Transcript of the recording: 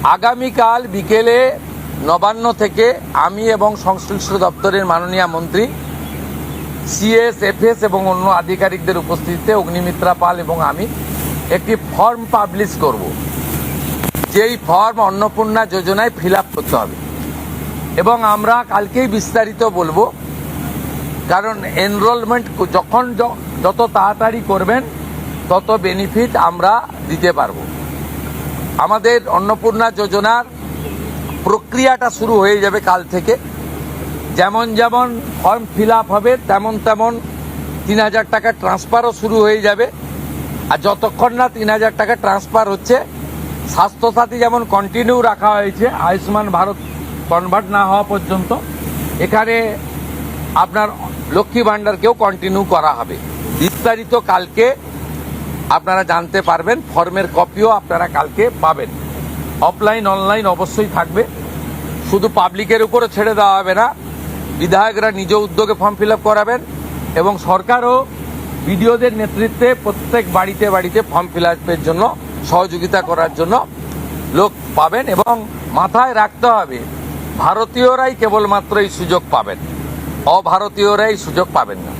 আগামীকাল বিকেলে নবান্ন থেকে আমি এবং সংশ্লিষ্ট দপ্তরের মাননীয় মন্ত্রী সিএস এফএস এবং অন্য আধিকারিকদের উপস্থিতিতে অগ্নিমিত্রা পাল এবং আমি একটি ফর্ম পাবলিশ করব, যেই ফর্ম অন্নপূর্ণা যোজনায় ফিল আপ করতে হবে এবং আমরা কালকেই বিস্তারিত বলবো। কারণ এনরোলমেন্ট যখন যত তাড়াতাড়ি করবেন তত বেনিফিট আমরা দিতে পারবো। আমাদের অন্নপূর্ণা যোজনার প্রক্রিয়াটা শুরু হয়ে যাবে কাল থেকে। যেমন যেমন ফর্ম ফিল আপ হবে তেমন তেমন ৩,০০০ টাকা ট্রান্সফারও শুরু হয়ে যাবে। আর যতক্ষণ না ৩,০০০ টাকা ট্রান্সফার হচ্ছে, স্বাস্থ্যসাথী যেমন কন্টিনিউ রাখা হয়েছে আয়ুষ্মান ভারত কনভার্ট না হওয়া পর্যন্ত, এখানে আপনার লক্ষ্মী ভাণ্ডারকেও কন্টিনিউ করা হবে। বিস্তারিত কালকে আপনারা জানতে পারবেন। ফর্মের কপিও আপনারা কালকে পাবেন। অফলাইন অনলাইন অবশ্যই থাকবে, শুধু পাবলিকের উপরে ছেড়ে দেওয়া হবে না। বিধায়করা নিজ উদ্যোগে ফর্ম ফিল আপ করাবেন এবং সরকারও বিডিওদের নেতৃত্বে প্রত্যেক বাড়িতে বাড়িতে ফর্ম ফিল আপের জন্য সহযোগিতা করার জন্য লোক পাবেন। এবং মাথায় রাখতে হবে, ভারতীয়রাই কেবলমাত্র এই সুযোগ পাবেন, অভারতীয়রাই সুযোগ পাবেন না।